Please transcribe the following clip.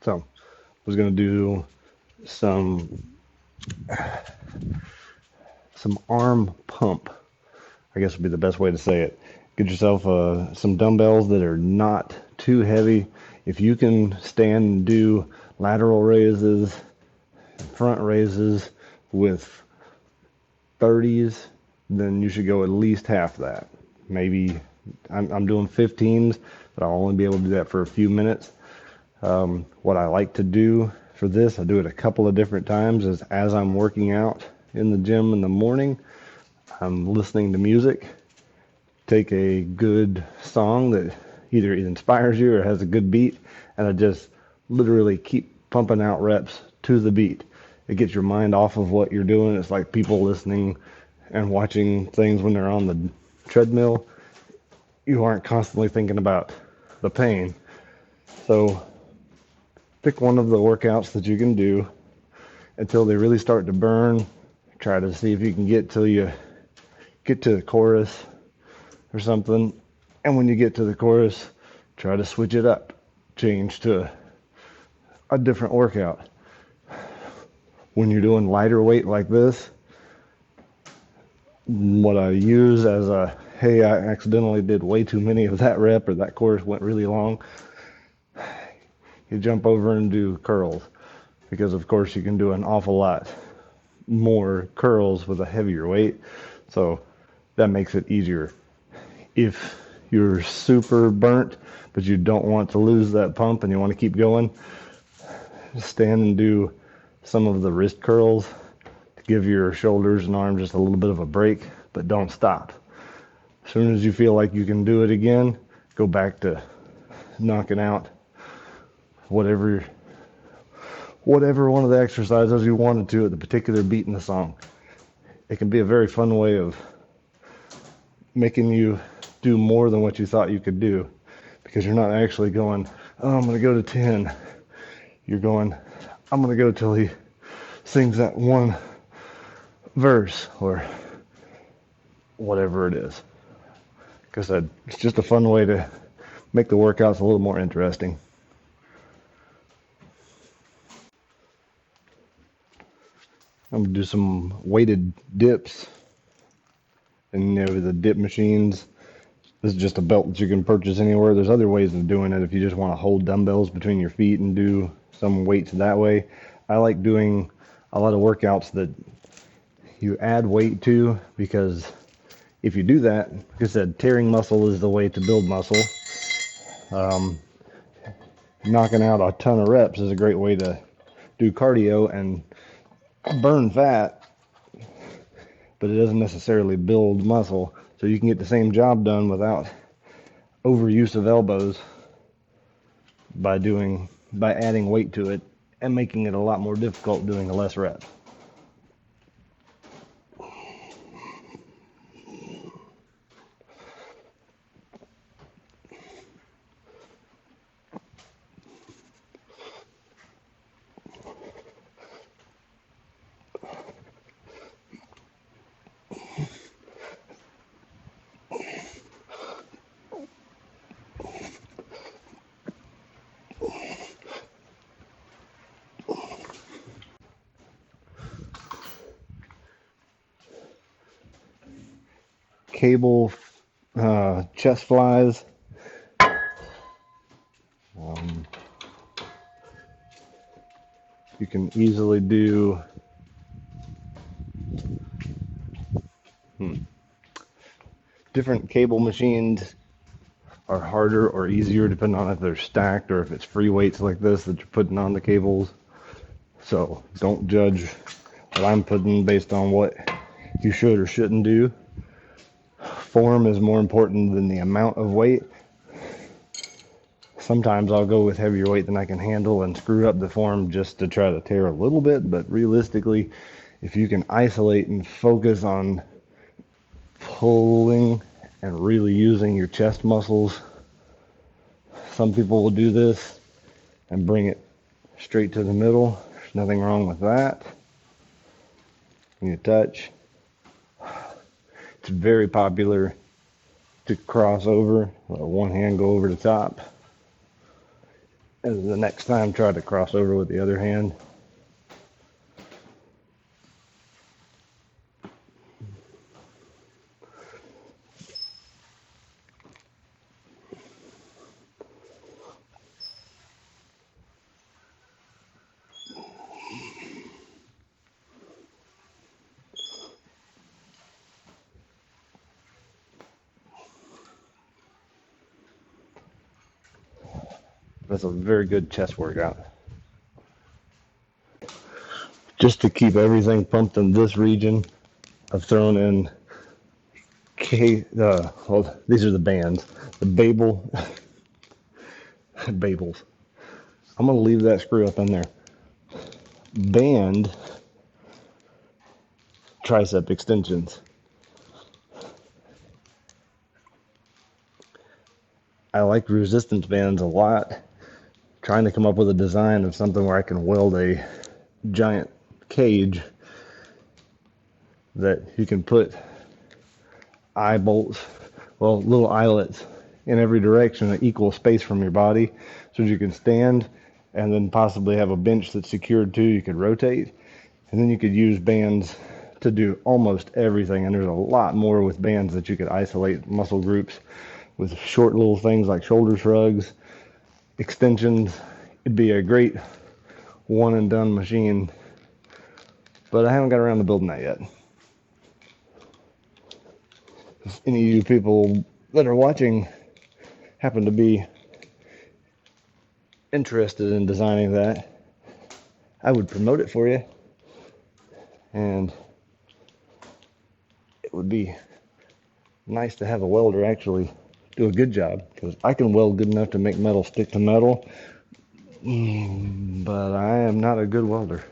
So I was going to do some arm pump, I guess would be the best way to say it. Get yourself some dumbbells that are not too heavy. If you can stand and do lateral raises, front raises with 30s, then you should go at least half that. Maybe I'm doing 15s, but I'll only be able to do that for a few minutes. What I like to do for this, I do it a couple of different times, is as I'm working out in the gym in the morning, I'm listening to music. Take a good song that either inspires you or has a good beat, and I just literally keep pumping out reps to the beat. It gets your mind off of what you're doing. It's like people listening and watching things when they're on the treadmill. You aren't constantly thinking about the pain. So pick one of the workouts that you can do until they really start to burn. Try to see if you can get till you get to the chorus or something. And when you get to the chorus, try to switch it up. Change to a different workout. When you're doing lighter weight like this, what I use as a, hey, I accidentally did way too many of that rep, or that chorus went really long, you jump over and do curls. Because of course you can do an awful lot more curls with a heavier weight. So that makes it easier. If you're super burnt, but you don't want to lose that pump and you want to keep going, stand and do some of the wrist curls to give your shoulders and arms just a little bit of a break, but don't stop. As soon as you feel like you can do it again, go back to knocking out whatever one of the exercises you wanted to at the particular beat in the song. It can be a very fun way of making you do more than what you thought you could do, because you're not actually going, oh, I'm going to go to 10. You're going, I'm going to go till he sings that one verse or whatever it is. Like I said, it's just a fun way to make the workouts a little more interesting. I'm going to do some weighted dips. And the dip machines, this is just a belt that you can purchase anywhere. There's other ways of doing it if you just want to hold dumbbells between your feet and do some weights that way. I like doing a lot of workouts that you add weight to, because if you do that, like I said, tearing muscle is the way to build muscle. Knocking out a ton of reps is a great way to do cardio and burn fat, but it doesn't necessarily build muscle. So you can get the same job done without overuse of elbows by adding weight to it and making it a lot more difficult doing less reps. Cable chest flies. You can easily do different cable machines are harder or easier depending on if they're stacked or if it's free weights like this that you're putting on the cables. So don't judge what I'm putting based on what you should or shouldn't do. Form is more important than the amount of weight. Sometimes I'll go with heavier weight than I can handle and screw up the form just to try to tear a little bit, but realistically, if you can isolate and focus on pulling and really using your chest muscles, some people will do this and bring it straight to the middle. There's nothing wrong with that. When you touch, it's very popular to cross over, let one hand go over the top. And the next time, try to cross over with the other hand. That's a very good chest workout. Just to keep everything pumped in this region, I've thrown in well, these are the bands, the Babels. I'm gonna leave that screw up in there. Band tricep extensions. I like resistance bands a lot. Trying to come up with a design of something where I can weld a giant cage that you can put eye bolts, well, little eyelets in every direction, an equal space from your body, so that you can stand and then possibly have a bench that's secured too. You could rotate, and then you could use bands to do almost everything. And there's a lot more with bands that you could isolate muscle groups with short little things like shoulder shrugs, extensions. It'd be a great one and done machine, but I haven't got around to building that yet. If any of you people that are watching happen to be interested in designing that, I would promote it for you, and it would be nice to have a welder actually do a good job, because I can weld good enough to make metal stick to metal, but I am not a good welder.